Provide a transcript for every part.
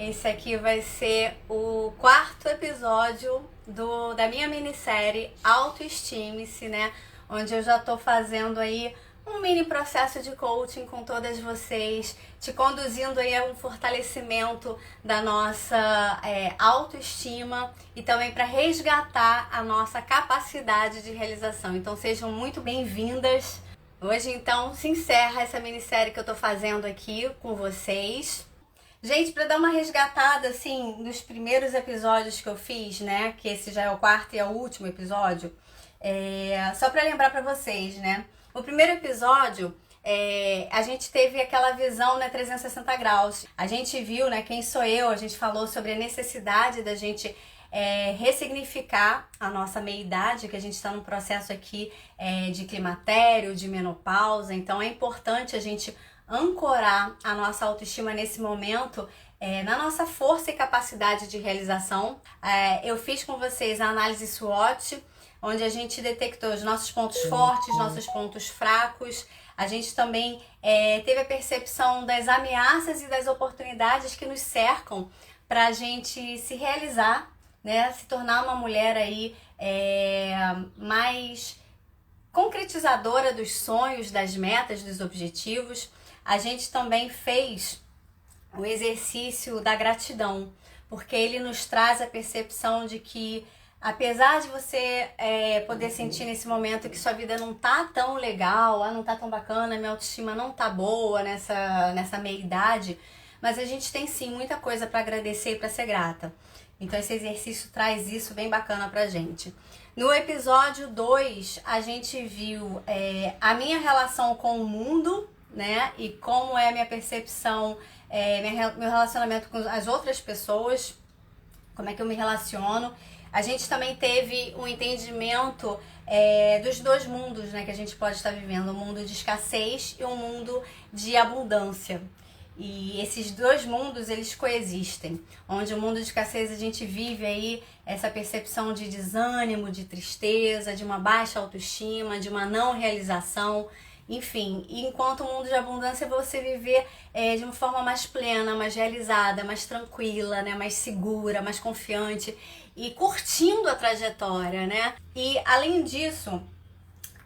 Esse aqui vai ser o quarto episódio da minha minissérie Autoestime-se, né? Onde eu já tô fazendo aí um mini processo de coaching com todas vocês, te conduzindo aí a um fortalecimento da nossa autoestima e também para resgatar a nossa capacidade de realização. Então sejam muito bem-vindas. Hoje, então, se encerra essa minissérie que eu tô fazendo aqui com vocês. Gente, para dar uma resgatada, assim, nos primeiros episódios que eu fiz, né? Que esse já é o quarto e é o último episódio. Só para lembrar para vocês, né? O primeiro episódio, a gente teve aquela visão, né, 360 graus. A gente viu, né, quem sou eu, a gente falou sobre a necessidade da gente ressignificar a nossa meia-idade, que a gente está num processo aqui de climatério, de menopausa. Então é importante a gente ancorar a nossa autoestima nesse momento na nossa força e capacidade de realização. Eu fiz com vocês a análise SWOT, onde a gente detectou os nossos pontos fortes, nossos pontos fracos. A gente também teve a percepção das ameaças e das oportunidades que nos cercam para a gente se realizar, né? Se tornar uma mulher aí mais concretizadora dos sonhos, das metas, dos objetivos. A gente também fez o exercício da gratidão, porque ele nos traz a percepção de que, apesar de você poder sentir nesse momento que sua vida não tá tão legal, não tá tão bacana, minha autoestima não tá boa nessa meia-idade, mas a gente tem sim muita coisa para agradecer e para ser grata. Então esse exercício traz isso bem bacana pra gente. No episódio 2, a gente viu a minha relação com o mundo, né? E como é a minha percepção, meu relacionamento com as outras pessoas, como é que eu me relaciono. A gente também teve um entendimento dos dois mundos, né, que a gente pode estar vivendo, um mundo de escassez e um mundo de abundância. E esses dois mundos, eles coexistem, onde o mundo de escassez a gente vive aí essa percepção de desânimo, de tristeza, de uma baixa autoestima, de uma não realização, enfim. E enquanto o mundo de abundância você viver de uma forma mais plena, mais realizada, mais tranquila, né, mais segura, mais confiante e curtindo a trajetória, né? E além disso,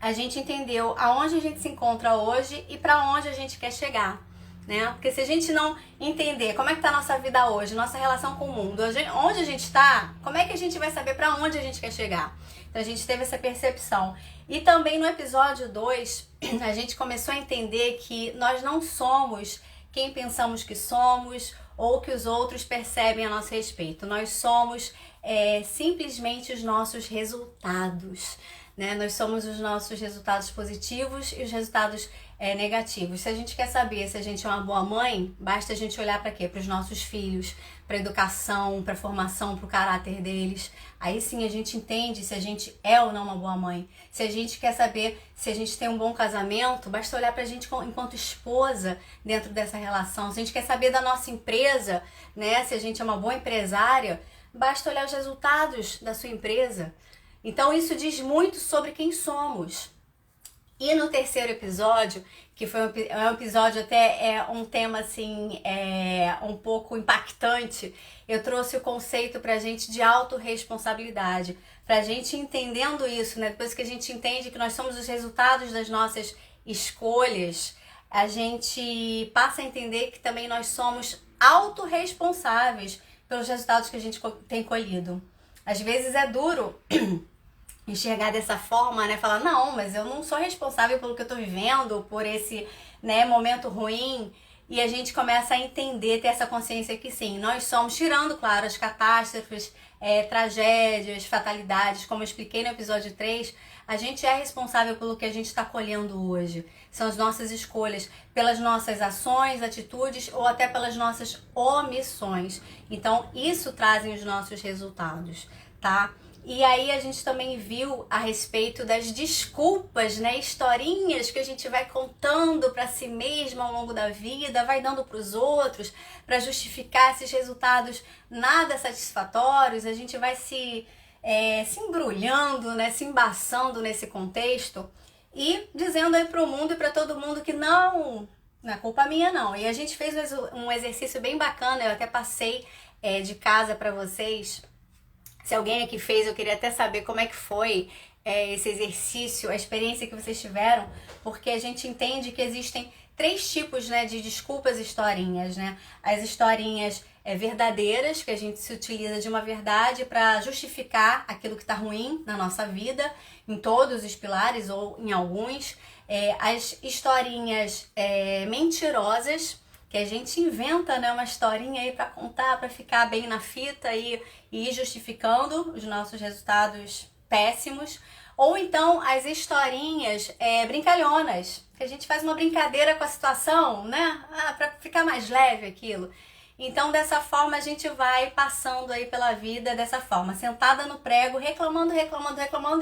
a gente entendeu aonde a gente se encontra hoje e para onde a gente quer chegar. Né? Porque se a gente não entender como é que tá a nossa vida hoje, nossa relação com o mundo, onde a gente está, como é que a gente vai saber para onde a gente quer chegar? Então a gente teve essa percepção. E também no episódio 2, a gente começou a entender que nós não somos quem pensamos que somos ou que os outros percebem a nosso respeito. Nós somos simplesmente os nossos resultados. Né? Nós somos os nossos resultados positivos e os resultados negativos. Se a gente quer saber se a gente é uma boa mãe, basta a gente olhar para quê? Para os nossos filhos, para a educação, para a formação, para o caráter deles. Aí sim a gente entende se a gente é ou não uma boa mãe. Se a gente quer saber se a gente tem um bom casamento, basta olhar para a gente enquanto esposa dentro dessa relação. Se a gente quer saber da nossa empresa, né? Se a gente é uma boa empresária, basta olhar os resultados da sua empresa. Então isso diz muito sobre quem somos. E no terceiro episódio, que foi um episódio até um tema assim um pouco impactante, eu trouxe o conceito pra gente de autorresponsabilidade. Pra gente entendendo isso, né? Depois que a gente entende que nós somos os resultados das nossas escolhas, a gente passa a entender que também nós somos autorresponsáveis pelos resultados que a gente tem colhido. Às vezes é duro enxergar dessa forma, né? Falar, não, mas eu não sou responsável pelo que eu tô vivendo, por esse, né, momento ruim. E a gente começa a entender, ter essa consciência que sim, nós somos, tirando, claro, as catástrofes, tragédias, fatalidades, como eu expliquei no episódio 3, a gente é responsável pelo que a gente está colhendo hoje. São as nossas escolhas, pelas nossas ações, atitudes ou até pelas nossas omissões. Então, isso trazem os nossos resultados, tá? E aí a gente também viu a respeito das desculpas, né, historinhas que a gente vai contando para si mesma ao longo da vida, vai dando para os outros, para justificar esses resultados nada satisfatórios. A gente vai se embrulhando, né, se embaçando nesse contexto e dizendo aí para o mundo e para todo mundo que não Não é culpa minha, não. E a gente fez um exercício bem bacana, eu até passei de casa para vocês. Se alguém aqui fez, eu queria até saber como é que foi esse exercício, a experiência que vocês tiveram, porque a gente entende que existem 3 tipos, né, de desculpas e historinhas, né? As historinhas verdadeiras, que a gente se utiliza de uma verdade para justificar aquilo que está ruim na nossa vida, em todos os pilares ou em alguns. As historinhas mentirosas, que a gente inventa, né, uma historinha aí para contar, para ficar bem na fita e ir justificando os nossos resultados péssimos. Ou então as historinhas brincalhonas, que a gente faz uma brincadeira com a situação, né, para ficar mais leve aquilo. Então, dessa forma, a gente vai passando aí pela vida dessa forma, sentada no prego, reclamando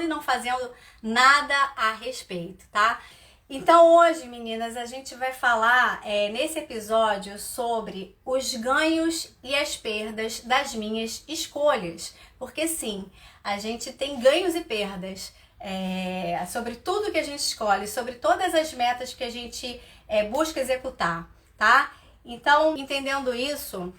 e não fazendo nada a respeito, tá? Então, hoje, meninas, a gente vai falar nesse episódio sobre os ganhos e as perdas das minhas escolhas. Porque sim, a gente tem ganhos e perdas sobre tudo que a gente escolhe, sobre todas as metas que a gente busca executar, tá? Então, entendendo isso,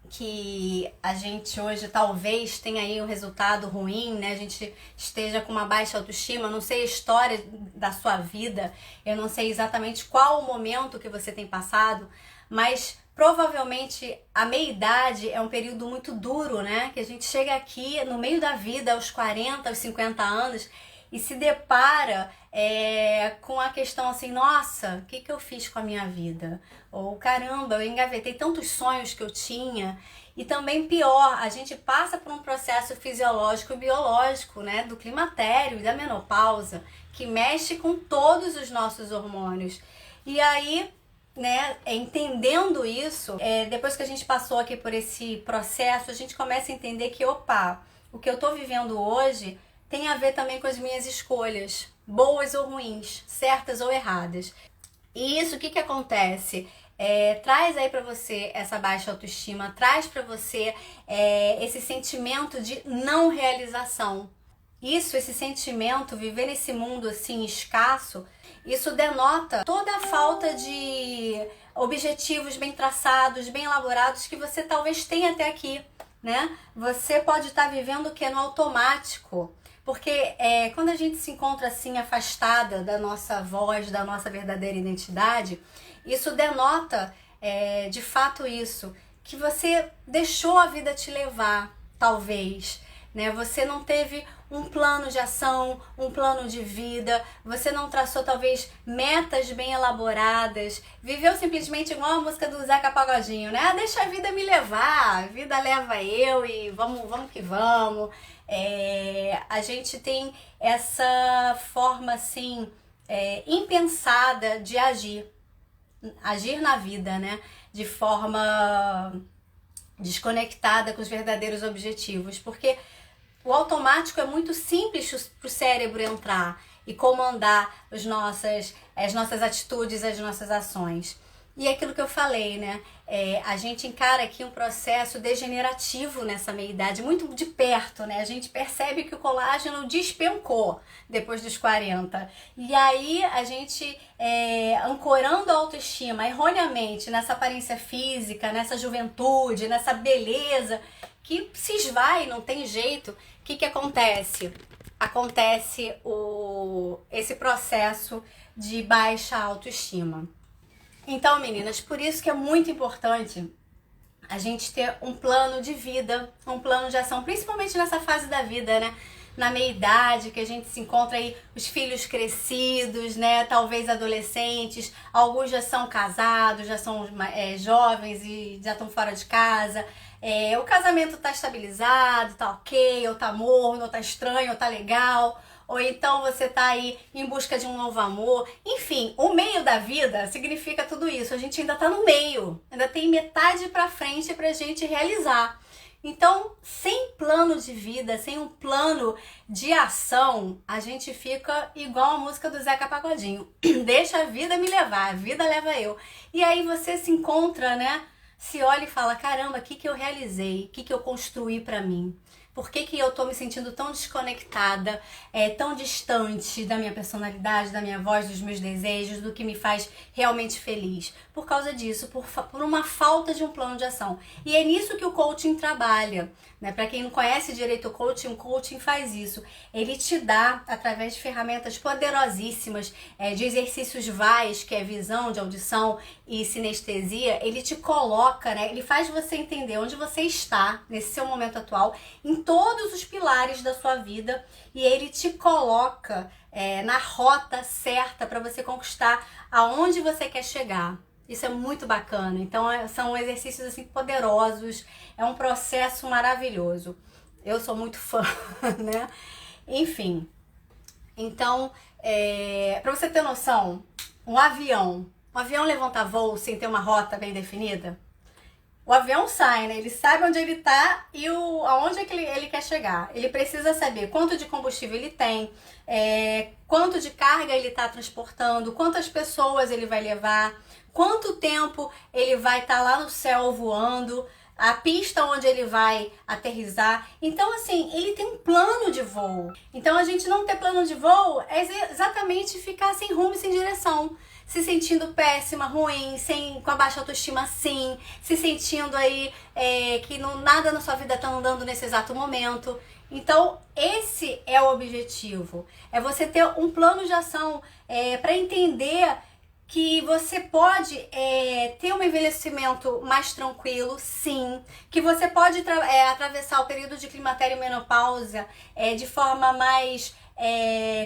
que a gente hoje talvez tenha aí um resultado ruim, né? A gente esteja com uma baixa autoestima, eu não sei a história da sua vida, eu não sei exatamente qual o momento que você tem passado, mas provavelmente a meia-idade é um período muito duro, né? Que a gente chega aqui no meio da vida, aos 40, aos 50 anos, e se depara com a questão assim, nossa, o que eu fiz com a minha vida? Ou caramba, eu engavetei tantos sonhos que eu tinha. E também pior, a gente passa por um processo fisiológico e biológico, né, do climatério e da menopausa, que mexe com todos os nossos hormônios. E aí, né, entendendo isso, depois que a gente passou aqui por esse processo, a gente começa a entender que, opa, o que eu tô vivendo hoje tem a ver também com as minhas escolhas, boas ou ruins, certas ou erradas. E isso, o que acontece? Traz aí pra você essa baixa autoestima, traz pra você esse sentimento de não realização. Esse sentimento, viver nesse mundo assim escasso, isso denota toda a falta de objetivos bem traçados, bem elaborados que você talvez tenha até aqui, né? Você pode estar vivendo o que no automático. Porque quando a gente se encontra assim afastada da nossa voz, da nossa verdadeira identidade, isso denota de fato isso, que você deixou a vida te levar, talvez, né? Você não teve um plano de ação, um plano de vida, você não traçou talvez metas bem elaboradas, viveu simplesmente igual a música do Zeca Pagodinho, né? Deixa a vida me levar, a vida leva eu e vamos que vamos. A gente tem essa forma assim impensada de agir na vida, né? De forma desconectada com os verdadeiros objetivos, porque o automático é muito simples para o cérebro entrar e comandar as nossas atitudes, as nossas ações. E é aquilo que eu falei, né? A gente encara aqui um processo degenerativo nessa meia-idade, muito de perto, né? A gente percebe que o colágeno despencou depois dos 40. E aí a gente, ancorando a autoestima erroneamente nessa aparência física, nessa juventude, nessa beleza, que se esvai, não tem jeito, o que acontece? Acontece esse processo de baixa autoestima. Então, meninas, por isso que é muito importante a gente ter um plano de vida, um plano de ação, principalmente nessa fase da vida, né? Na meia-idade, que a gente se encontra aí os filhos crescidos, né? Talvez adolescentes, alguns já são casados, já são jovens e já estão fora de casa. O casamento tá estabilizado, tá ok, ou tá morno, ou tá estranho, ou tá legal. Ou então você tá aí em busca de um novo amor. Enfim, o meio da vida significa tudo isso. A gente ainda tá no meio. Ainda tem metade pra frente pra gente realizar. Então, sem plano de vida, sem um plano de ação, a gente fica igual a música do Zeca Pagodinho. Deixa a vida me levar, a vida leva eu. E aí você se encontra, né? Se olha e fala, caramba, o que eu realizei? O que eu construí pra mim? por que eu tô me sentindo tão desconectada, tão distante da minha personalidade, da minha voz, dos meus desejos, do que me faz realmente feliz. Por causa disso, por uma falta de um plano de ação. E é nisso que o coaching trabalha, né? Para quem não conhece direito o coaching faz isso. Ele te dá, através de ferramentas poderosíssimas, de exercícios VAIS, que é visão, de audição e sinestesia, ele te coloca, né? Ele faz você entender onde você está nesse seu momento atual, em todos os pilares da sua vida, e ele te coloca na rota certa para você conquistar aonde você quer chegar. Isso é muito bacana. Então são exercícios assim poderosos, é um processo maravilhoso. Eu sou muito fã, né? Enfim, então, para você ter noção, um avião levanta voo sem ter uma rota bem definida? O avião sai, né? Ele sabe onde ele tá e aonde é que ele quer chegar. Ele precisa saber quanto de combustível ele tem, quanto de carga ele está transportando, quantas pessoas ele vai levar, quanto tempo ele vai estar lá no céu voando, a pista onde ele vai aterrissar. Então, assim, ele tem um plano de voo. Então, a gente não ter plano de voo é exatamente ficar sem rumo e sem direção. Se sentindo péssima, ruim, com a baixa autoestima, sim. Se sentindo aí que nada na sua vida está andando nesse exato momento. Então, esse é o objetivo. É você ter um plano de ação para entender que você pode ter um envelhecimento mais tranquilo, sim. Que você pode atravessar o período de climatério e menopausa de forma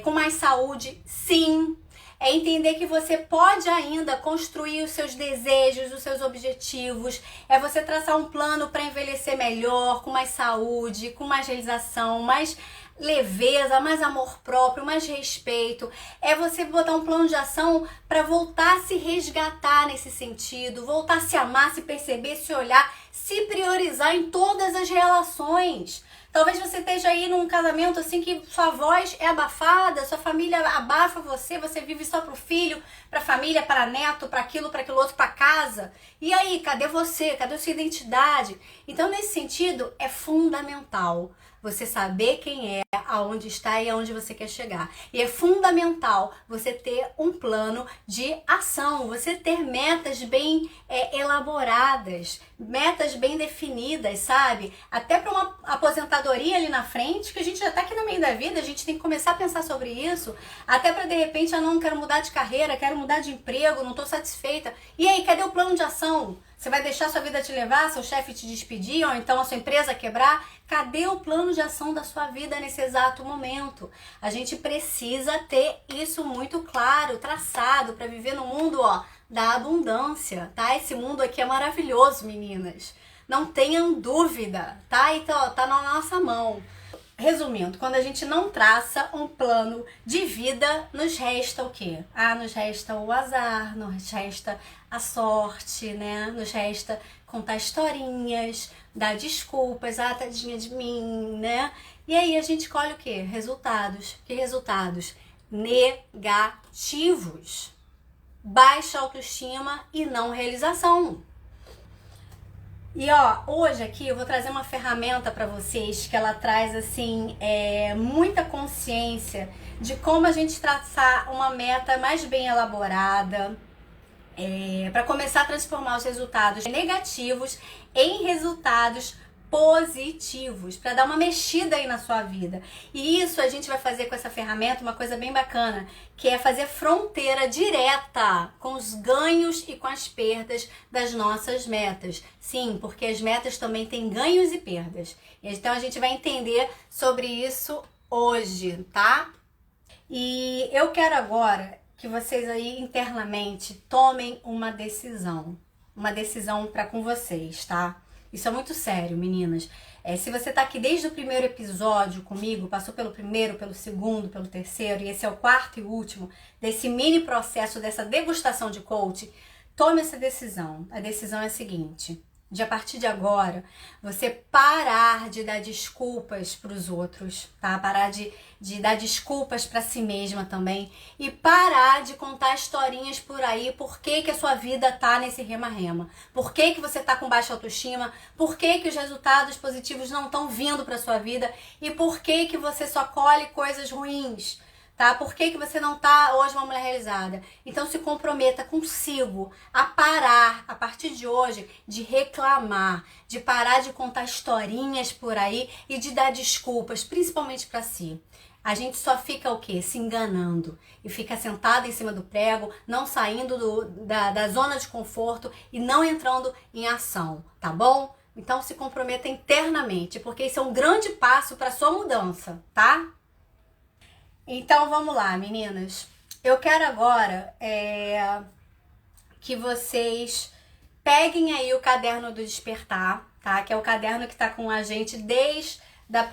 com mais saúde, sim. É entender que você pode ainda construir os seus desejos, os seus objetivos. É você traçar um plano para envelhecer melhor, com mais saúde, com mais realização, mais leveza, mais amor próprio, mais respeito. É você botar um plano de ação para voltar a se resgatar nesse sentido, voltar a se amar, se perceber, se olhar, se priorizar em todas as relações. Talvez você esteja aí num casamento assim que sua voz é abafada, sua família abafa você vive só pro filho, pra família, para neto, para aquilo outro, pra casa. E aí, cadê você? Cadê a sua identidade? Então, nesse sentido, é fundamental você saber quem é, aonde está e aonde você quer chegar. E é fundamental você ter um plano de ação, você ter metas bem elaboradas, metas bem definidas, sabe? Até para uma aposentadoria ali na frente, que a gente já tá aqui no meio da vida, a gente tem que começar a pensar sobre isso, até para de repente, não quero mudar de carreira, quero mudar de emprego, não tô satisfeita. E aí, cadê o plano de ação? Você vai deixar sua vida te levar, seu chefe te despedir, ou então a sua empresa quebrar? Cadê o plano de ação da sua vida nesse exato momento? A gente precisa ter isso muito claro, traçado, para viver no mundo, da abundância, tá? Esse mundo aqui é maravilhoso, meninas. Não tenham dúvida, tá? Então, tá na nossa mão. Resumindo, quando a gente não traça um plano de vida, nos resta o quê? Nos resta o azar, nos resta a sorte, né? Nos resta contar historinhas, dar desculpas, tadinha de mim, né? E aí a gente colhe o quê? Resultados. Que resultados? Negativos. Baixa autoestima e não realização. E hoje aqui eu vou trazer uma ferramenta para vocês que ela traz assim muita consciência de como a gente traçar uma meta mais bem elaborada, para começar a transformar os resultados negativos em resultados positivos, para dar uma mexida aí na sua vida. E isso a gente vai fazer com essa ferramenta uma coisa bem bacana, que é fazer fronteira direta com os ganhos e com as perdas das nossas metas. Sim, porque as metas também têm ganhos e perdas. Então a gente vai entender sobre isso hoje, tá? E eu quero agora que vocês aí internamente tomem uma decisão para com vocês, tá? Isso é muito sério, meninas. Se você tá aqui desde o primeiro episódio comigo, passou pelo primeiro, pelo segundo, pelo terceiro, e esse é o quarto e último desse mini processo, dessa degustação de coaching, tome essa decisão. A decisão é a seguinte: de a partir de agora, você parar de dar desculpas para os outros, tá? Parar de dar desculpas para si mesma também e parar de contar historinhas por aí, por que a sua vida tá nesse rema-rema, por que você tá com baixa autoestima, por que os resultados positivos não estão vindo para sua vida e por que você só colhe coisas ruins. Tá? Por que você não tá hoje uma mulher realizada? Então se comprometa consigo a parar, a partir de hoje, de reclamar, de parar de contar historinhas por aí e de dar desculpas, principalmente para si. A gente só fica o quê? Se enganando e fica sentada em cima do prego, não saindo da zona de conforto e não entrando em ação, tá bom? Então se comprometa internamente, porque isso é um grande passo para sua mudança, tá? Então vamos lá, meninas. Eu quero agora que vocês peguem aí o caderno do despertar, tá? Que é o caderno que tá com a gente desde do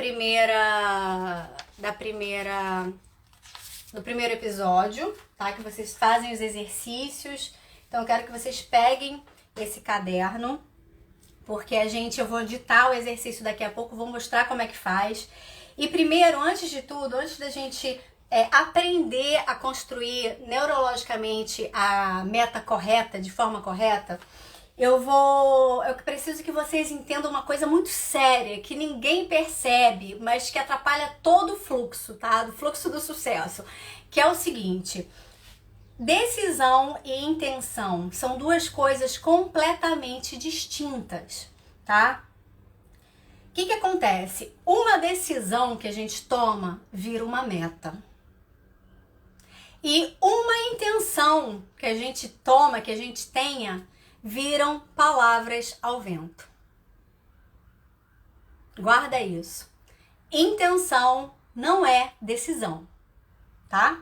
primeiro episódio, tá? Que vocês fazem os exercícios. Então eu quero que vocês peguem esse caderno, porque eu vou ditar o exercício daqui a pouco, vou mostrar como é que faz. E primeiro, antes de tudo, antes da gente aprender a construir neurologicamente a meta correta, de forma correta, eu preciso que vocês entendam uma coisa muito séria, que ninguém percebe, mas que atrapalha todo o fluxo, tá? Do fluxo do sucesso, que é o seguinte: decisão e intenção são duas coisas completamente distintas, tá? O que acontece? Uma decisão que a gente toma vira uma meta. E uma intenção que a gente toma, que a gente tenha, viram palavras ao vento. Guarda isso. Intenção não é decisão, tá?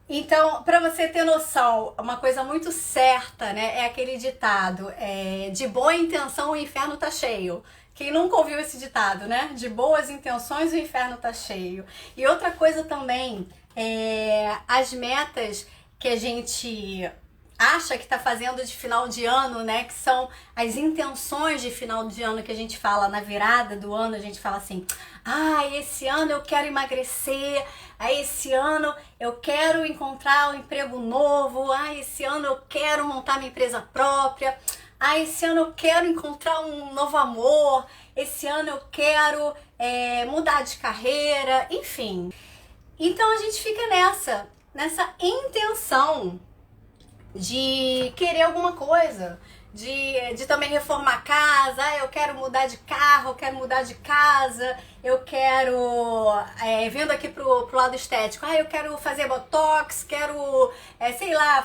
Então, para você ter noção, uma coisa muito certa, né, é aquele ditado, de boa intenção o inferno tá cheio. Quem nunca ouviu esse ditado, né? De boas intenções o inferno tá cheio. E outra coisa também, as metas que a gente acha que tá fazendo de final de ano, né? Que são as intenções de final de ano que a gente fala na virada do ano, a gente fala assim: esse ano eu quero emagrecer, esse ano eu quero encontrar um emprego novo, esse ano eu quero montar minha empresa própria, esse ano eu quero encontrar um novo amor, esse ano eu quero mudar de carreira, enfim. Então a gente fica nessa intenção de querer alguma coisa, de também reformar a casa, eu quero mudar de carro, eu quero mudar de casa, eu quero, vendo aqui pro lado estético, eu quero fazer botox, quero,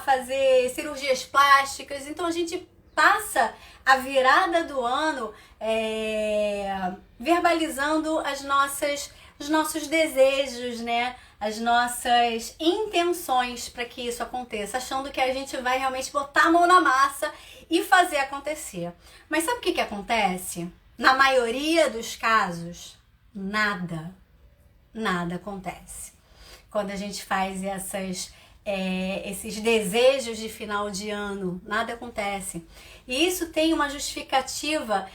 fazer cirurgias plásticas. Então a gente passa a virada do ano verbalizando os nossos desejos, né? As nossas intenções para que isso aconteça, achando que a gente vai realmente botar a mão na massa e fazer acontecer. Mas sabe o que acontece? Na maioria dos casos, nada acontece. Quando a gente faz esses desejos de final de ano, nada acontece. E isso tem uma justificativa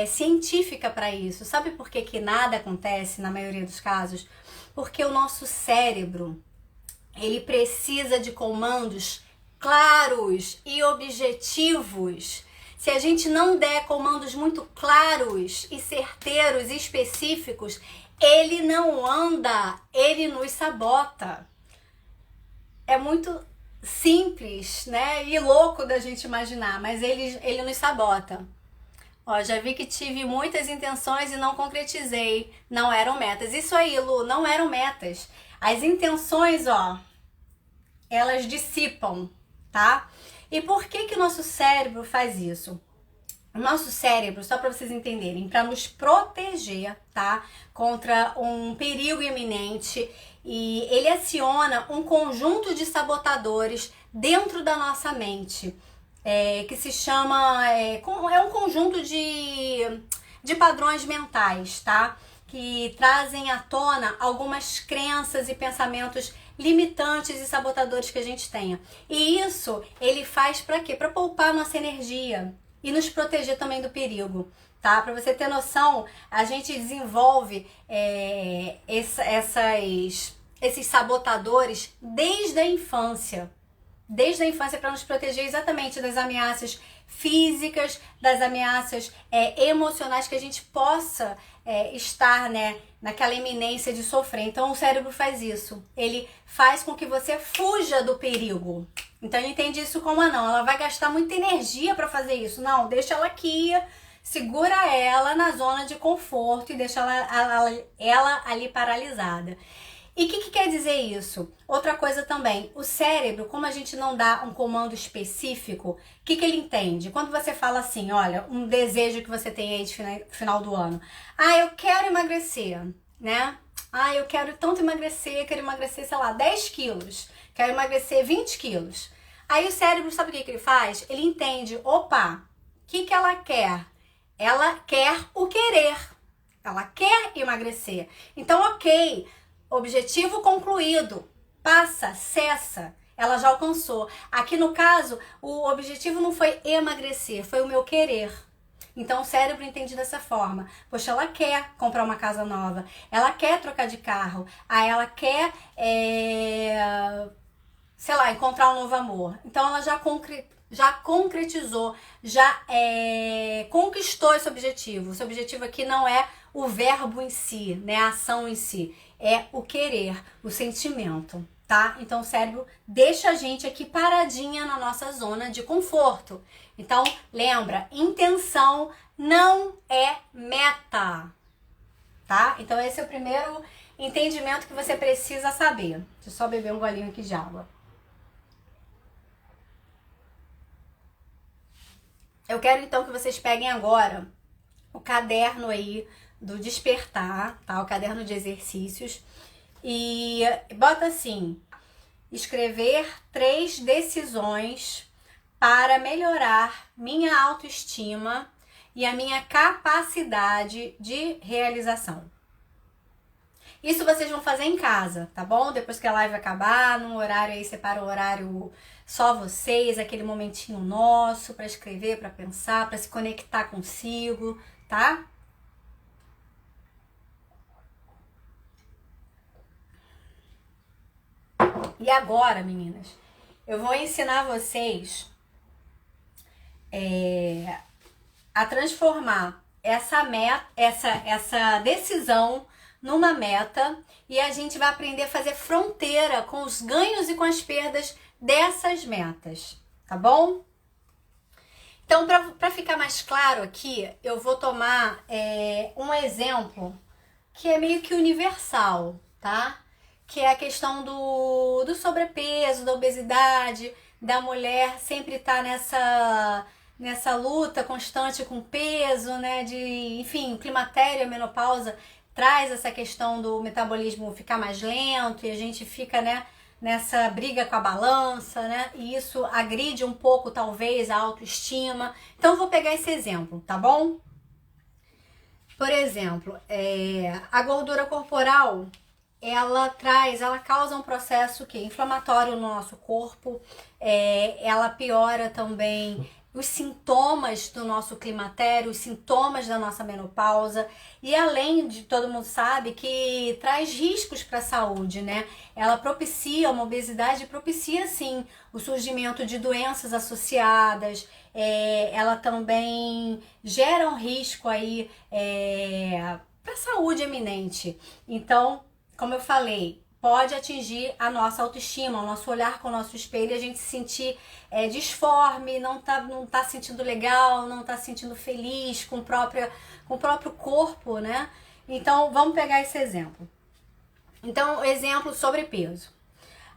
científica para isso. Sabe por que nada acontece na maioria dos casos? Porque o nosso cérebro, ele precisa de comandos claros e objetivos. Se a gente não der comandos muito claros e certeiros e específicos, ele não anda, ele nos sabota. É muito simples, né? E louco da gente imaginar, mas ele nos sabota. Já vi que tive muitas intenções e não concretizei. Não eram metas. Isso aí, Lu, não eram metas. As intenções, elas dissipam, tá? E por que o nosso cérebro faz isso? O nosso cérebro, só para vocês entenderem, para nos proteger, tá? Contra um perigo iminente, e ele aciona um conjunto de sabotadores dentro da nossa mente. Que se chama, é um conjunto de padrões mentais, tá? Que trazem à tona algumas crenças e pensamentos limitantes e sabotadores que a gente tenha. E isso ele faz para quê? Para poupar nossa energia, e nos proteger também do perigo, tá? Para você ter noção, a gente desenvolve esses sabotadores desde a infância. Desde a infância, para nos proteger exatamente das ameaças físicas, das ameaças emocionais, que a gente possa estar, né, naquela iminência de sofrer. Então o cérebro faz isso, ele faz com que você fuja do perigo. Então ele entende isso como não, ela vai gastar muita energia para fazer isso. Não, deixa ela aqui, segura ela na zona de conforto e deixa ela ali paralisada. E o que quer dizer isso? Outra coisa também, o cérebro, como a gente não dá um comando específico, o que ele entende? Quando você fala assim, olha, um desejo que você tem aí de final do ano. Ah, eu quero emagrecer, né? Ah, eu quero tanto emagrecer, quero emagrecer, sei lá, 10 quilos. Quero emagrecer 20 quilos. Aí o cérebro, sabe o que ele faz? Ele entende, opa, o que ela quer? Ela quer o querer. Ela quer emagrecer. Então, ok, objetivo concluído, passa, cessa, ela já alcançou. Aqui no caso, o objetivo não foi emagrecer, foi o meu querer. Então o cérebro entende dessa forma. Poxa, ela quer comprar uma casa nova, ela quer trocar de carro, aí ela quer, sei lá, encontrar um novo amor. Então ela já concretizou, já conquistou esse objetivo. Esse objetivo aqui não é o verbo em si, né, a ação em si, é o querer, o sentimento, tá? Então o cérebro deixa a gente aqui paradinha na nossa zona de conforto. Então lembra, intenção não é meta, tá? Então esse é o primeiro entendimento que você precisa saber. Deixa eu só beber um golinho aqui de água. Eu quero então que vocês peguem agora o caderno aí do despertar, tá? O caderno de exercícios. E bota assim, escrever 3 decisões para melhorar minha autoestima e a minha capacidade de realização. Isso vocês vão fazer em casa, tá bom? Depois que a live acabar, num horário aí, separa o horário só vocês, aquele momentinho nosso para escrever, para pensar, para se conectar consigo, tá? E agora, meninas, eu vou ensinar vocês a transformar essa decisão numa meta, e a gente vai aprender a fazer fronteira com os ganhos e com as perdas dessas metas, tá bom? Então, para ficar mais claro aqui, eu vou tomar um exemplo que é meio que universal, tá? Que é a questão do sobrepeso, da obesidade, da mulher sempre estar nessa luta constante com peso, né? Enfim, o climatério, a menopausa traz essa questão do metabolismo ficar mais lento e a gente fica, né, nessa briga com a balança, né? E isso agride um pouco, talvez, a autoestima. Então, eu vou pegar esse exemplo, tá bom? Por exemplo, a gordura corporal, ela causa um processo inflamatório no nosso corpo, ela piora também os sintomas do nosso climatério, os sintomas da nossa menopausa, e além de, todo mundo sabe que traz riscos para a saúde, né? Ela propicia, uma obesidade propicia sim o surgimento de doenças associadas, ela também gera um risco aí para a saúde eminente. Então, como eu falei, pode atingir a nossa autoestima, o nosso olhar com o nosso espelho, a gente se sentir disforme, não tá sentindo legal, não tá sentindo feliz com o próprio corpo, né? Então, vamos pegar esse exemplo. Então, o exemplo sobrepeso.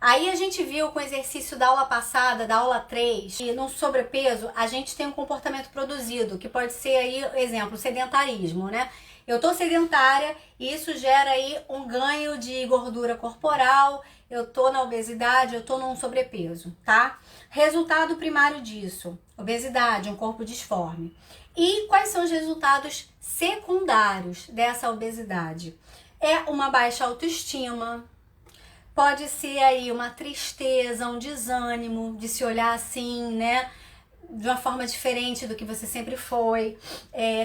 Aí a gente viu com o exercício da aula passada, da aula 3, que no sobrepeso a gente tem um comportamento produzido, que pode ser aí, exemplo, sedentarismo, né? Eu tô sedentária e isso gera aí um ganho de gordura corporal, eu tô na obesidade, eu tô num sobrepeso, tá? Resultado primário disso, obesidade, um corpo disforme. E quais são os resultados secundários dessa obesidade? É uma baixa autoestima, pode ser aí uma tristeza, um desânimo de se olhar assim, né? de uma forma diferente do que você sempre foi.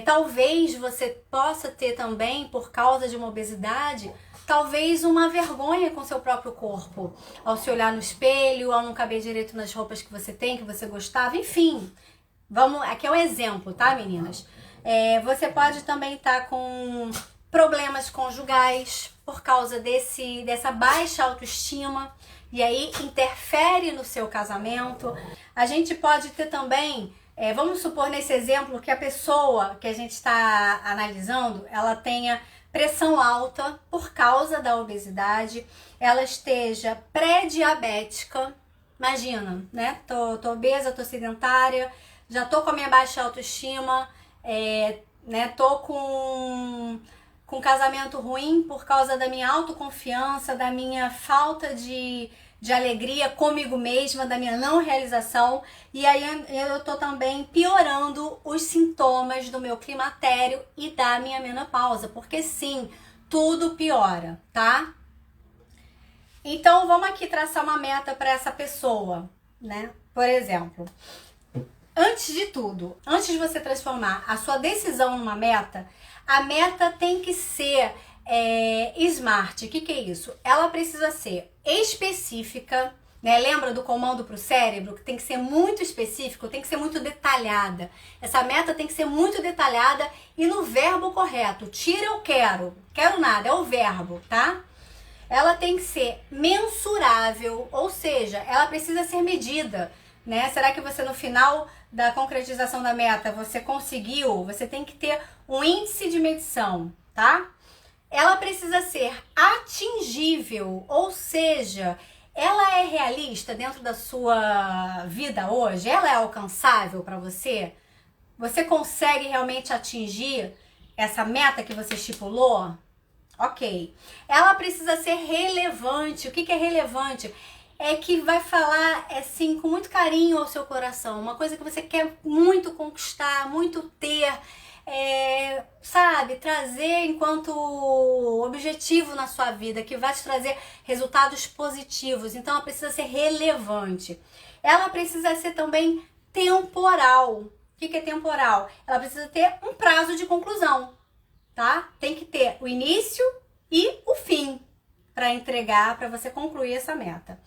Talvez você possa ter também, por causa de uma obesidade, talvez uma vergonha com seu próprio corpo, ao se olhar no espelho, ao não caber direito nas roupas que você tem, que você gostava, enfim. Aqui é um exemplo, tá, meninas? Você pode também estar com problemas conjugais por causa dessa baixa autoestima, e aí interfere no seu casamento. A gente pode ter também, vamos supor nesse exemplo que a pessoa que a gente está analisando, ela tenha pressão alta por causa da obesidade, ela esteja pré-diabética, imagina, né? Tô obesa, tô sedentária, já tô com a minha baixa autoestima, né? Tô com casamento ruim por causa da minha autoconfiança, da minha falta de alegria comigo mesma, da minha não realização, e aí eu tô também piorando os sintomas do meu climatério e da minha menopausa, porque sim, tudo piora, tá? Então vamos aqui traçar uma meta para essa pessoa, né? Por exemplo, antes de tudo, antes de você transformar a sua decisão numa meta, a meta tem que ser smart. O que é isso? Ela precisa ser específica, né? Lembra do comando para o cérebro? Que tem que ser muito específico, tem que ser muito detalhada. Essa meta tem que ser muito detalhada e no verbo correto. Tira eu quero. Quero nada, é o verbo, tá? Ela tem que ser mensurável, ou seja, ela precisa ser medida, né? Será que você no final da concretização da meta você conseguiu? Você tem que ter um índice de medição, tá? Ela precisa ser atingível, ou seja, ela é realista dentro da sua vida hoje? Ela é alcançável para você? Você consegue realmente atingir essa meta que você estipulou? Ok. Ela precisa ser relevante. O que é relevante? É que vai falar assim com muito carinho ao seu coração, uma coisa que você quer muito conquistar, muito ter, sabe, trazer enquanto objetivo na sua vida, que vai te trazer resultados positivos. Então ela precisa ser relevante. Ela precisa ser também temporal. O que é temporal? Ela precisa ter um prazo de conclusão, tá? Tem que ter o início e o fim para entregar, para você concluir essa meta.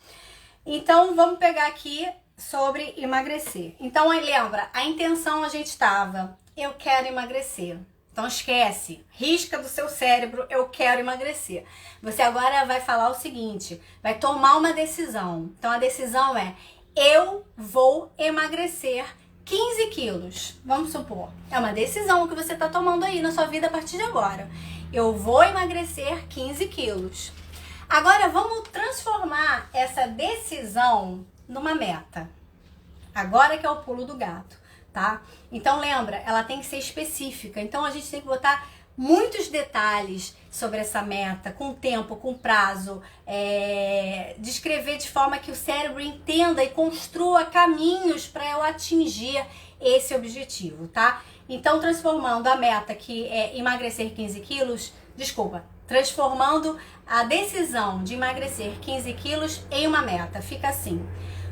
Então, vamos pegar aqui sobre emagrecer. Então, aí lembra, a intenção a gente estava, eu quero emagrecer. Então, esquece, risca do seu cérebro, eu quero emagrecer. Você agora vai falar o seguinte, vai tomar uma decisão. Então, a decisão é, eu vou emagrecer 15 quilos. Vamos supor, é uma decisão que você está tomando aí na sua vida a partir de agora. Eu vou emagrecer 15 quilos. Agora vamos transformar essa decisão numa meta. Agora que é o pulo do gato, tá? Então lembra, ela tem que ser específica. Então a gente tem que botar muitos detalhes sobre essa meta, com tempo, com prazo, descrever de forma que o cérebro entenda e construa caminhos para eu atingir esse objetivo, tá? Então, transformando a meta, que é emagrecer 15 quilos, transformando a decisão de emagrecer 15 quilos em uma meta, fica assim: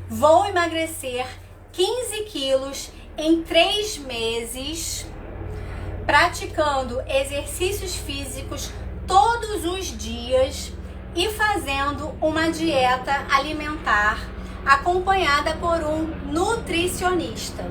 vou emagrecer 15 quilos em 3 meses, praticando exercícios físicos todos os dias e fazendo uma dieta alimentar acompanhada por um nutricionista.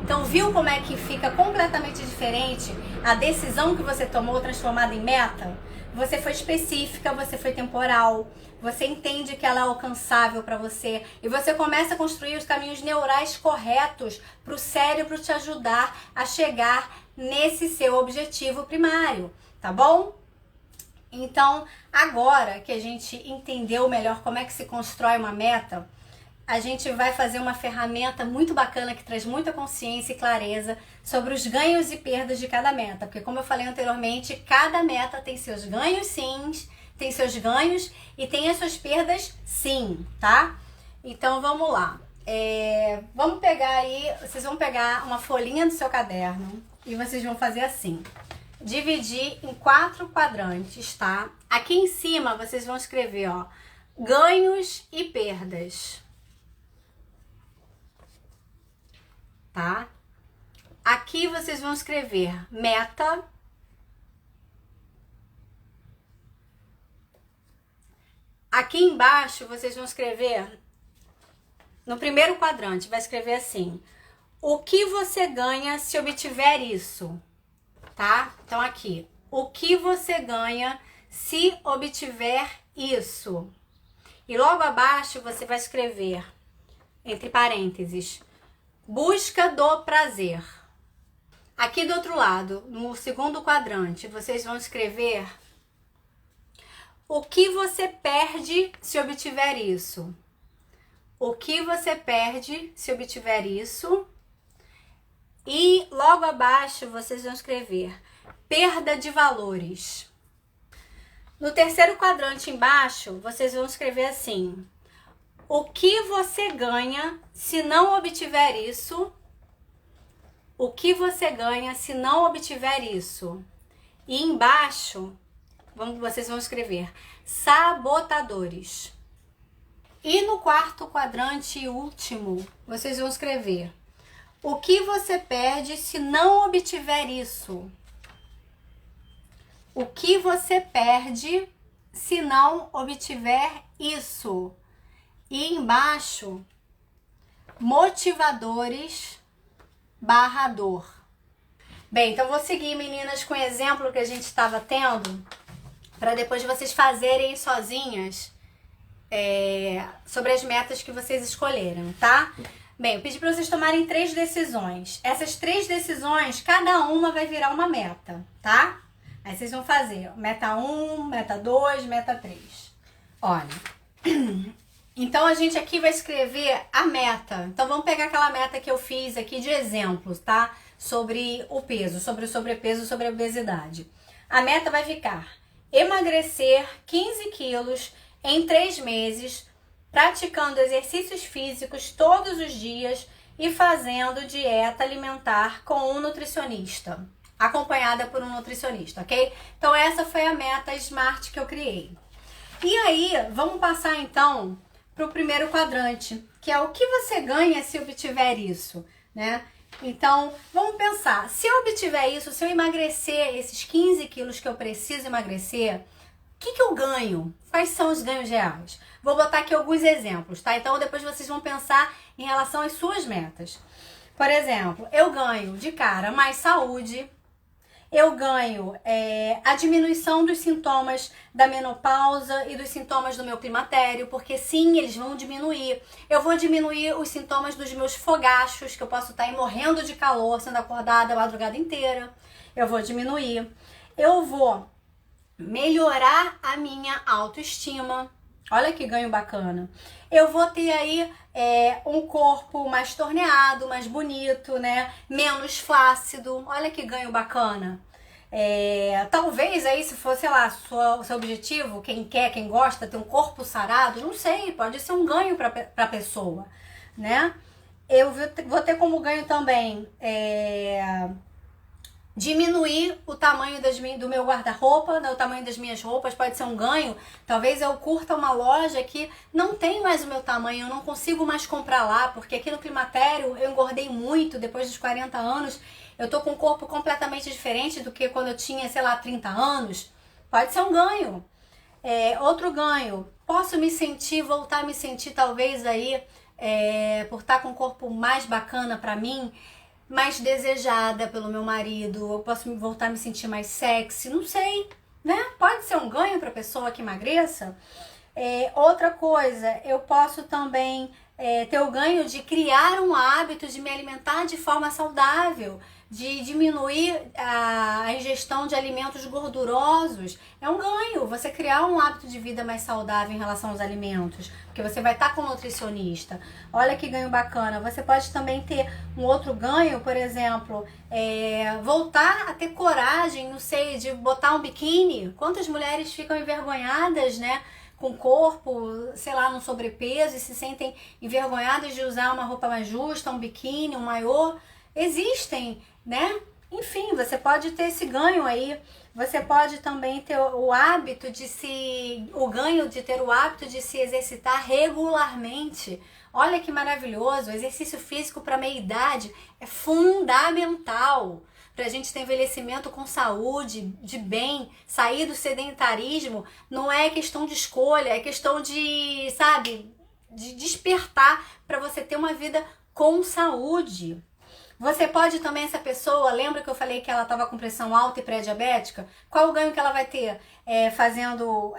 Então, viu como é que fica completamente diferente a decisão que você tomou transformada em meta? Você foi específica, você foi temporal, você entende que ela é alcançável para você e você começa a construir os caminhos neurais corretos para o cérebro te ajudar a chegar nesse seu objetivo primário, tá bom? Então, agora que a gente entendeu melhor como é que se constrói uma meta, a gente vai fazer uma ferramenta muito bacana que traz muita consciência e clareza sobre os ganhos e perdas de cada meta. Porque como eu falei anteriormente, cada meta tem seus ganhos sim, tem seus ganhos e tem as suas perdas sim, tá? Então vamos lá. Vamos pegar aí, vocês vão pegar uma folhinha do seu caderno e vocês vão fazer assim. Dividir em 4 quadrantes, tá? Aqui em cima vocês vão escrever, ó, ganhos e perdas. tá? Aqui vocês vão escrever meta. Aqui embaixo vocês vão escrever, no primeiro quadrante, vai escrever assim: o que você ganha se obtiver isso, tá? Então aqui, o que você ganha se obtiver isso. E logo abaixo você vai escrever, entre parênteses, busca do prazer. Aqui do outro lado, no segundo quadrante, vocês vão escrever o que você perde se obtiver isso. O que você perde se obtiver isso. E logo abaixo vocês vão escrever perda de valores. No terceiro quadrante embaixo, vocês vão escrever assim: o que você ganha se não obtiver isso? O que você ganha se não obtiver isso? E embaixo, vocês vão escrever sabotadores. E no quarto quadrante e último, vocês vão escrever o que você perde se não obtiver isso? O que você perde se não obtiver isso? E embaixo, motivadores / dor. Bem, então vou seguir, meninas, com o exemplo que a gente estava tendo, para depois vocês fazerem sozinhas sobre as metas que vocês escolheram, tá? Bem, eu pedi para vocês tomarem 3 decisões. Essas 3 decisões, cada uma vai virar uma meta, tá? Aí vocês vão fazer meta 1, meta 2, meta 3. Olha, então a gente aqui vai escrever a meta. Então vamos pegar aquela meta que eu fiz aqui de exemplos, tá? Sobre o peso, sobre o sobrepeso, sobre a obesidade. A meta vai ficar emagrecer 15 quilos em 3 meses, praticando exercícios físicos todos os dias e fazendo dieta alimentar com um nutricionista, acompanhada por um nutricionista, ok? Então essa foi a meta SMART que eu criei. E aí, vamos passar então para o primeiro quadrante, que é o que você ganha se obtiver isso, né? Então, vamos pensar, se eu obtiver isso, se eu emagrecer esses 15 quilos que eu preciso emagrecer, o que eu ganho? Quais são os ganhos reais? Vou botar aqui alguns exemplos, tá? Então, depois vocês vão pensar em relação às suas metas. Por exemplo, eu ganho de cara mais saúde, eu ganho a diminuição dos sintomas da menopausa e dos sintomas do meu climatério, porque sim, eles vão diminuir. Eu vou diminuir os sintomas dos meus fogachos, que eu posso estar aí morrendo de calor, sendo acordada a madrugada inteira. Eu vou diminuir. Eu vou melhorar a minha autoestima. Olha que ganho bacana. Eu vou ter aí um corpo mais torneado, mais bonito, né? Menos flácido. Olha que ganho bacana. Talvez aí, se for, sei lá, seu objetivo, quem quer, quem gosta, ter um corpo sarado, não sei, pode ser um ganho para a pessoa, né? Eu vou ter como ganho também diminuir o tamanho do meu guarda-roupa, né, o tamanho das minhas roupas, pode ser um ganho. Talvez eu curta uma loja que não tem mais o meu tamanho, eu não consigo mais comprar lá, porque aqui no climatério eu engordei muito depois dos 40 anos, eu tô com um corpo completamente diferente do que quando eu tinha, sei lá, 30 anos. Pode ser um ganho. Outro ganho, posso voltar a me sentir talvez aí, por estar com um corpo mais bacana pra mim, mais desejada pelo meu marido, eu posso voltar a me sentir mais sexy, não sei, né? Pode ser um ganho para a pessoa que emagreça. Outra coisa, eu posso também ter o ganho de criar um hábito de me alimentar de forma saudável, de diminuir a ingestão de alimentos gordurosos. É um ganho você criar um hábito de vida mais saudável em relação aos alimentos, porque você vai estar com um nutricionista. Olha que ganho bacana. Você pode também ter um outro ganho, por exemplo, voltar a ter coragem, não sei, de botar um biquíni. Quantas mulheres ficam envergonhadas, né? Com corpo, sei lá, no sobrepeso e se sentem envergonhadas de usar uma roupa mais justa, um biquíni, um maiô. Existem, né? Enfim, você pode ter esse ganho aí. Você pode também ter o hábito de o ganho de ter o hábito de se exercitar regularmente. Olha que maravilhoso, o exercício físico para meia-idade é fundamental para a gente ter envelhecimento com saúde, de bem, sair do sedentarismo. Não é questão de escolha, é questão de, sabe, de despertar para você ter uma vida com saúde. Você pode também, essa pessoa, lembra que eu falei que ela estava com pressão alta e pré-diabética? Qual o ganho que ela vai ter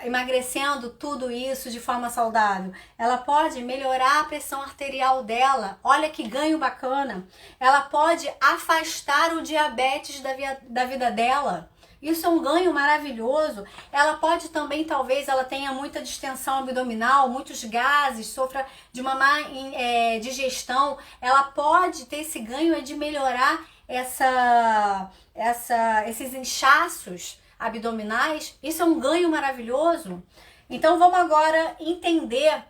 emagrecendo tudo isso de forma saudável? Ela pode melhorar a pressão arterial dela, olha que ganho bacana. Ela pode afastar o diabetes da vida dela. Isso é um ganho maravilhoso. Ela pode também, talvez, ela tenha muita distensão abdominal, muitos gases, sofra de uma má digestão. Ela pode ter esse ganho de melhorar esses inchaços abdominais. Isso é um ganho maravilhoso. Então, vamos agora entender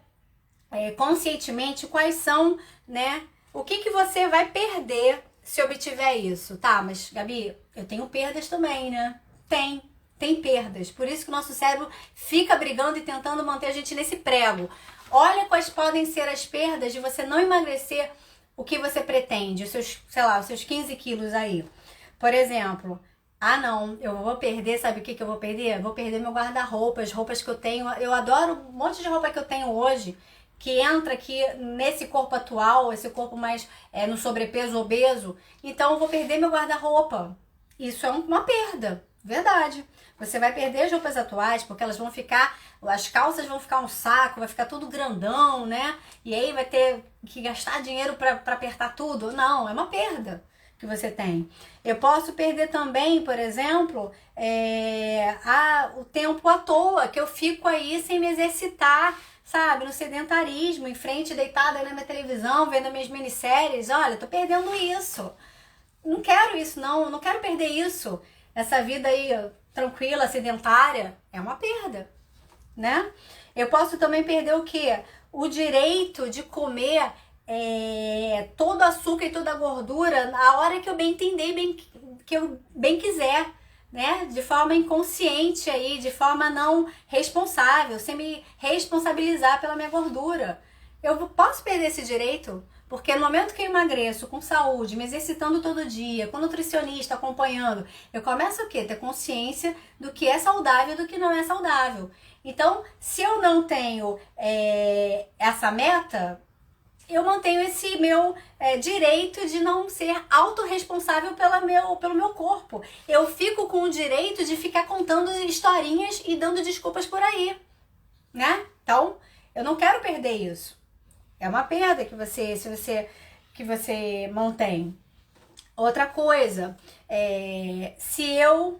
conscientemente quais são, né? O que você vai perder se obtiver isso, tá? Mas, Gabi, eu tenho perdas também, né? Tem perdas. Por isso que o nosso cérebro fica brigando e tentando manter a gente nesse prego. Olha quais podem ser as perdas de você não emagrecer o que você pretende, os seus 15 quilos aí. Por exemplo, não, eu vou perder, sabe o que eu vou perder? Vou perder meu guarda-roupa, as roupas que eu tenho. Eu adoro um monte de roupa que eu tenho hoje, que entra aqui nesse corpo atual, esse corpo mais no sobrepeso, obeso. Então eu vou perder meu guarda-roupa. Isso é uma perda, verdade. Você vai perder as roupas atuais, porque elas vão ficar, as calças vão ficar um saco, vai ficar tudo grandão, né? E aí vai ter que gastar dinheiro para apertar tudo. Não, é uma perda que você tem. Eu posso perder também, por exemplo, o tempo à toa, que eu fico aí sem me exercitar, sabe, no sedentarismo, em frente, deitada aí na minha televisão, vendo minhas minisséries. Olha, tô perdendo isso. Não quero isso, não quero perder isso. Essa vida aí tranquila, sedentária, é uma perda, né? Eu posso também perder o quê? O direito de comer todo açúcar e toda a gordura na hora que eu bem entender, que eu bem quiser, né? De forma inconsciente aí, de forma não responsável, sem me responsabilizar pela minha gordura. Eu posso perder esse direito? Porque no momento que eu emagreço com saúde, me exercitando todo dia, com nutricionista acompanhando, eu começo o quê? Ter consciência do que é saudável e do que não é saudável. Então, se eu não tenho essa meta, eu mantenho esse meu direito de não ser autorresponsável pelo meu corpo. Eu fico com o direito de ficar contando historinhas e dando desculpas por aí, né? Então, eu não quero perder isso. É uma perda que você mantém. Outra coisa, o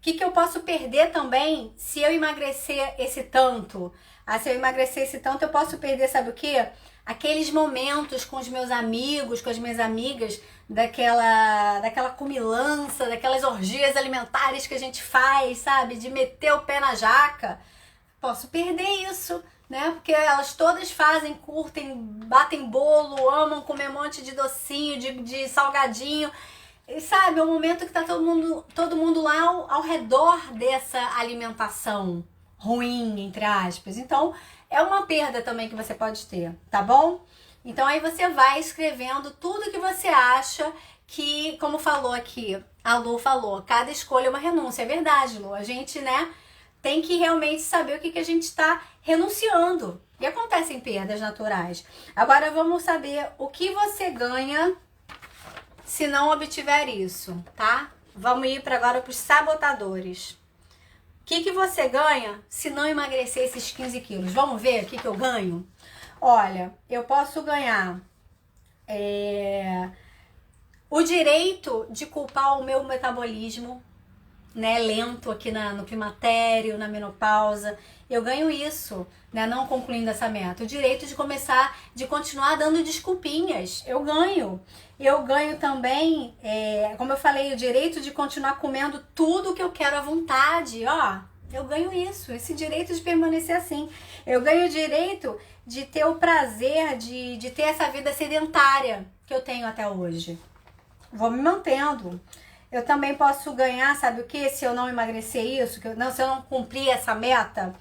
que eu posso perder também se eu emagrecer esse tanto? Se eu emagrecer esse tanto, eu posso perder, sabe o quê? Aqueles momentos com os meus amigos, com as minhas amigas, daquela comilança, daquelas orgias alimentares que a gente faz, sabe? De meter o pé na jaca. Posso perder isso, né? Porque elas todas fazem, curtem, batem bolo, amam comer um monte de docinho, de salgadinho. E sabe, é um momento que tá todo mundo lá ao redor dessa alimentação ruim, entre aspas. Então, é uma perda também que você pode ter, tá bom? Então, aí você vai escrevendo tudo que você acha que, como falou aqui, a Lu falou, cada escolha é uma renúncia. É verdade, Lu. A gente, né, tem que realmente saber o que a gente está renunciando. E acontecem perdas naturais. Agora vamos saber o que você ganha se não obtiver isso, tá? Vamos ir agora para os sabotadores. O que você ganha se não emagrecer esses 15 quilos? Vamos ver o que eu ganho? Olha, eu posso ganhar o direito de culpar o meu metabolismo, né, lento aqui no climatério, na menopausa. Eu ganho isso, né, não concluindo essa meta. O direito de continuar dando desculpinhas. Eu ganho. Eu ganho também, como eu falei, o direito de continuar comendo tudo que eu quero à vontade. Ó, eu ganho isso, esse direito de permanecer assim. Eu ganho o direito de ter o prazer de ter essa vida sedentária que eu tenho até hoje. vou me mantendo. Eu também posso ganhar, sabe o que? Se eu não emagrecer isso, se eu não cumprir essa meta,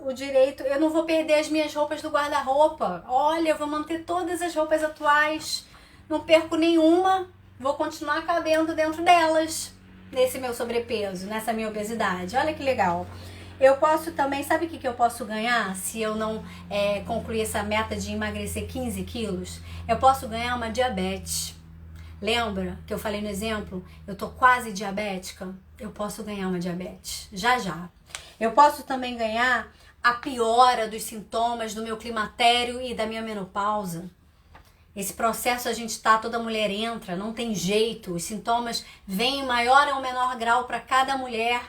o direito, eu não vou perder as minhas roupas do guarda-roupa. Olha, eu vou manter todas as roupas atuais, não perco nenhuma, vou continuar cabendo dentro delas, nesse meu sobrepeso, nessa minha obesidade. Olha que legal. Eu posso também, sabe o que eu posso ganhar se eu não concluir essa meta de emagrecer 15 quilos? Eu posso ganhar uma diabetes. Lembra que eu falei no exemplo? Eu tô quase diabética? Eu posso ganhar uma diabetes, já já. Eu posso também ganhar a piora dos sintomas do meu climatério e da minha menopausa. Esse processo toda mulher entra, não tem jeito. Os sintomas vêm em maior ou menor grau para cada mulher,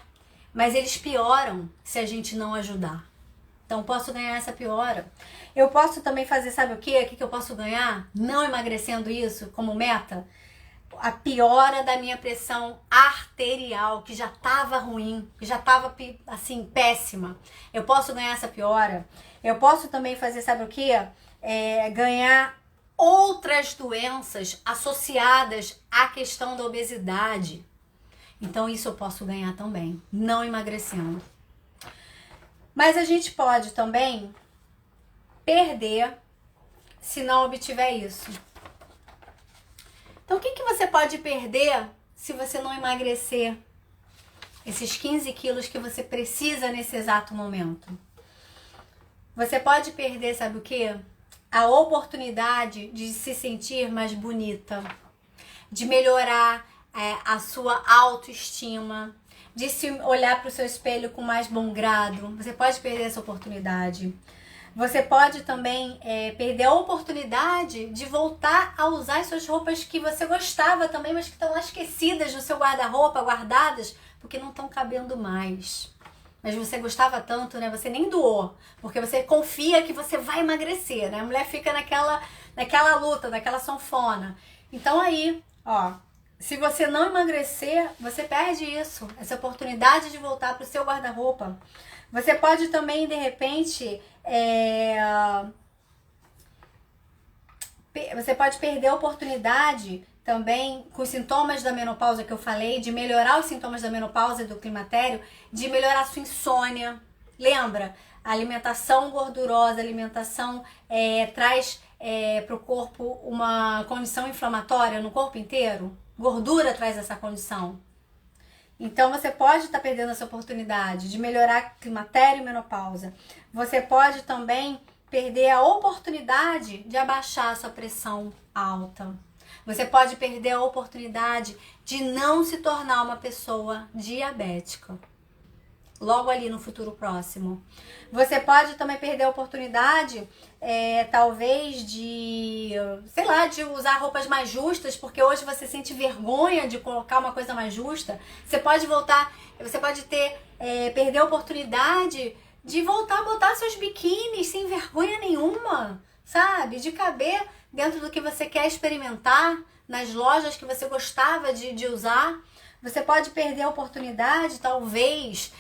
mas eles pioram se a gente não ajudar. Então, posso ganhar essa piora. Eu posso também fazer, sabe o quê? O que eu posso ganhar? Não emagrecendo isso como meta? A piora da minha pressão arterial, que já estava ruim, que já estava, assim, péssima. Eu posso ganhar essa piora. Eu posso também fazer, sabe o quê? Ganhar outras doenças associadas à questão da obesidade. Então, isso eu posso ganhar também, não emagrecendo. Mas a gente pode também perder se não obtiver isso. Então, o que você pode perder se você não emagrecer esses 15 quilos que você precisa nesse exato momento? Você pode perder, sabe o quê? A oportunidade de se sentir mais bonita, de melhorar a sua autoestima, de se olhar para o seu espelho com mais bom grado. Você pode perder essa oportunidade. Você pode também perder a oportunidade de voltar a usar as suas roupas que você gostava também, mas que estão lá esquecidas no seu guarda-roupa, guardadas, porque não estão cabendo mais. Mas você gostava tanto, né? Você nem doou, porque você confia que você vai emagrecer, né? A mulher fica naquela luta, naquela sanfona. Então aí, ó, se você não emagrecer, você perde isso, essa oportunidade de voltar para o seu guarda-roupa. Você pode também, de repente, você pode perder a oportunidade também com os sintomas da menopausa que eu falei, de melhorar os sintomas da menopausa e do climatério, de melhorar a sua insônia. Lembra? A alimentação gordurosa, a alimentação traz para o corpo uma condição inflamatória no corpo inteiro. Gordura traz essa condição. Então, você pode estar perdendo essa oportunidade de melhorar climatério e menopausa. Você pode também perder a oportunidade de abaixar a sua pressão alta. Você pode perder a oportunidade de não se tornar uma pessoa diabética. Logo ali no futuro próximo. Você pode também perder a oportunidade, talvez, de usar roupas mais justas, porque hoje você sente vergonha de colocar uma coisa mais justa. Você pode perder a oportunidade de voltar a botar seus biquínis sem vergonha nenhuma, sabe? De caber dentro do que você quer experimentar, nas lojas que você gostava de usar. Você pode perder a oportunidade, talvez,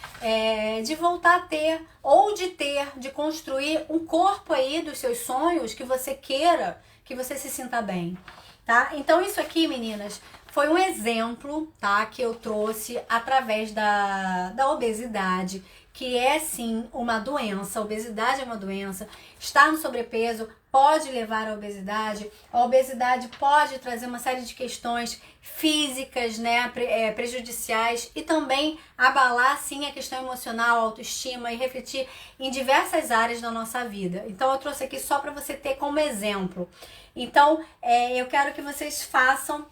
de voltar a ter, ou de construir um corpo aí dos seus sonhos que você queira, que você se sinta bem, tá? Então, isso aqui, meninas, foi um exemplo, tá? Que eu trouxe através da obesidade, que é, sim, uma doença. A obesidade é uma doença. Estar no sobrepeso pode levar à obesidade. A obesidade pode trazer uma série de questões físicas, né, prejudiciais, e também abalar, sim, a questão emocional, a autoestima, e refletir em diversas áreas da nossa vida. Então, eu trouxe aqui só para você ter como exemplo. Então, eu quero que vocês façam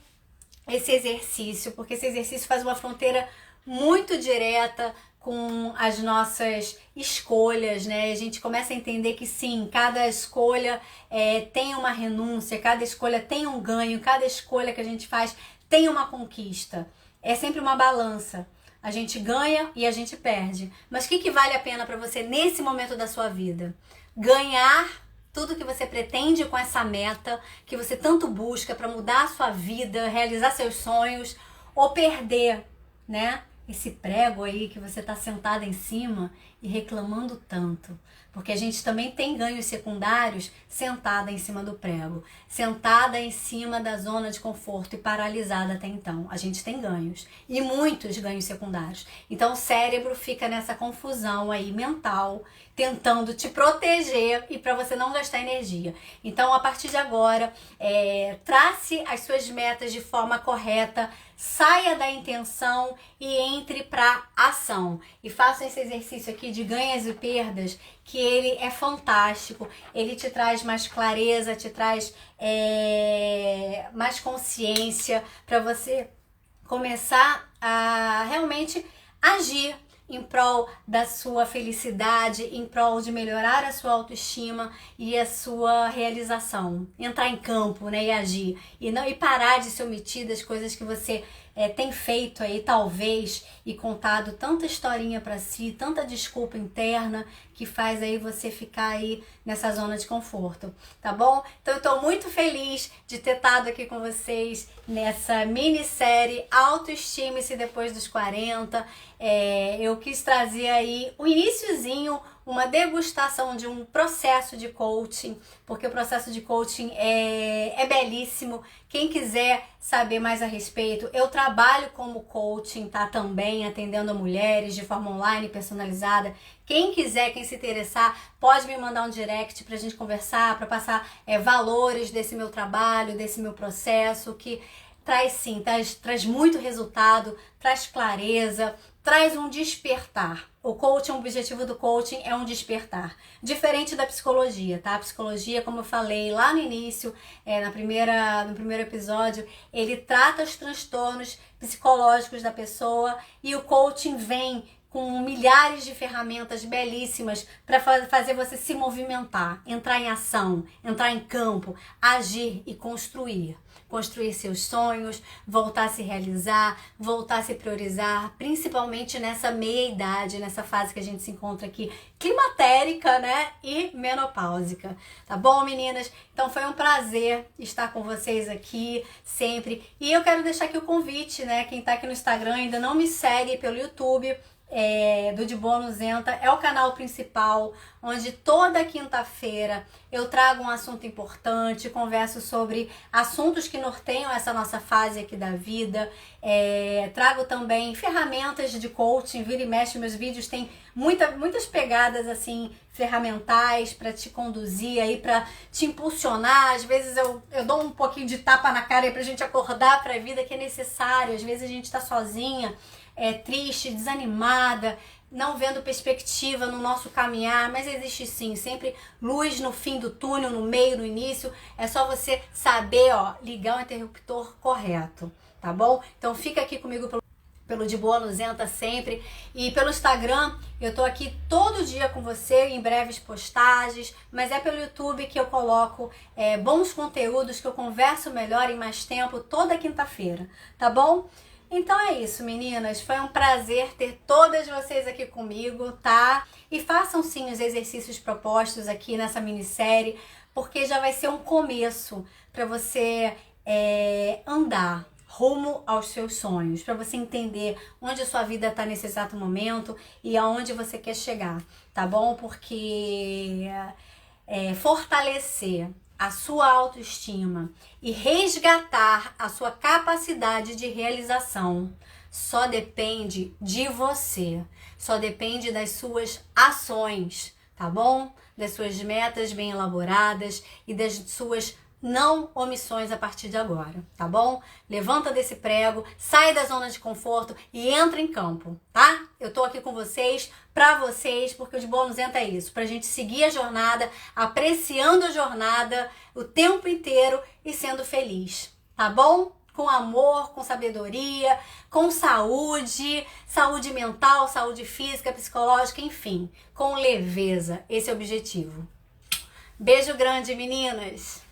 esse exercício, porque esse exercício faz uma fronteira muito direta com as nossas escolhas, né? A gente começa a entender que sim, cada escolha tem uma renúncia, cada escolha tem um ganho, cada escolha que a gente faz tem uma conquista. É sempre uma balança. A gente ganha e a gente perde. Mas o que vale a pena para você nesse momento da sua vida? Ganhar tudo que você pretende com essa meta, que você tanto busca para mudar a sua vida, realizar seus sonhos, ou perder, né? Esse prego aí que você tá sentada em cima e reclamando tanto? Porque a gente também tem ganhos secundários sentada em cima do prego, sentada em cima da zona de conforto e paralisada até então. A gente tem ganhos e muitos ganhos secundários. Então o cérebro fica nessa confusão aí mental, tentando te proteger e para você não gastar energia. Então a partir de agora, trace as suas metas de forma correta, saia da intenção e entre para ação. E faça esse exercício aqui de ganhos e perdas, que ele é fantástico. Ele te traz mais clareza, te traz mais consciência para você começar a realmente agir em prol da sua felicidade, em prol de melhorar a sua autoestima e a sua realização. Entrar em campo, né, e agir. E parar de se omitir das coisas que você tem feito aí, talvez, e contado tanta historinha pra si, tanta desculpa interna, que faz aí você ficar aí nessa zona de conforto, tá bom? Então eu tô muito feliz de ter estado aqui com vocês nessa minissérie Autoestime-se Depois dos 40. Eu quis trazer aí o iniciozinho, uma degustação de um processo de coaching, porque o processo de coaching é belíssimo. Quem quiser saber mais a respeito, eu trabalho como coaching, tá? Também atendendo mulheres de forma online, personalizada. Quem quiser, quem se interessar, pode me mandar um direct pra gente conversar, pra passar valores desse meu trabalho, desse meu processo, que traz sim, traz muito resultado, traz clareza, traz um despertar. O coaching, o objetivo do coaching é um despertar. Diferente da psicologia, tá? A psicologia, como eu falei lá no início, no primeiro episódio, ele trata os transtornos psicológicos da pessoa, e o coaching vem com milhares de ferramentas belíssimas para fazer você se movimentar, entrar em ação, entrar em campo, agir e construir. Construir seus sonhos, voltar a se realizar, voltar a se priorizar, principalmente nessa meia-idade, nessa fase que a gente se encontra aqui, climatérica, né, e menopáusica. Tá bom, meninas? Então foi um prazer estar com vocês aqui, sempre. E eu quero deixar aqui o convite, né, quem tá aqui no Instagram ainda não me segue pelo YouTube, do De Boa Nuzenta, é o canal principal, onde toda quinta-feira eu trago um assunto importante, converso sobre assuntos que norteiam essa nossa fase aqui da vida, trago também ferramentas de coaching, vira e mexe, meus vídeos têm muitas pegadas assim, ferramentais para te conduzir aí, para te impulsionar. Às vezes eu dou um pouquinho de tapa na cara aí pra gente acordar pra vida, que é necessário. Às vezes a gente tá sozinha, triste, desanimada, não vendo perspectiva no nosso caminhar, mas existe sim, sempre luz no fim do túnel, no meio, no início. É só você saber, ligar o interruptor correto, tá bom? Então fica aqui comigo pelo De Boa Nuzenta sempre, e pelo Instagram eu tô aqui todo dia com você, em breves postagens, mas é pelo YouTube que eu coloco bons conteúdos, que eu converso melhor em mais tempo toda quinta-feira, tá bom? Então é isso, meninas. Foi um prazer ter todas vocês aqui comigo, tá? E façam sim os exercícios propostos aqui nessa minissérie, porque já vai ser um começo para você andar rumo aos seus sonhos, para você entender onde a sua vida está nesse exato momento e aonde você quer chegar, tá bom? Porque fortalecer a sua autoestima e resgatar a sua capacidade de realização só depende de você, só depende das suas ações, tá bom? Das suas metas bem elaboradas e das suas não omissões a partir de agora, tá bom? Levanta desse prego, sai da zona de conforto e entra em campo, tá? Eu tô aqui com vocês, pra vocês, porque o De Boa Nuzenta é isso, pra gente seguir a jornada, apreciando a jornada o tempo inteiro e sendo feliz, tá bom? Com amor, com sabedoria, com saúde mental, saúde física, psicológica, enfim, com leveza. Esse é o objetivo. Beijo grande, meninas!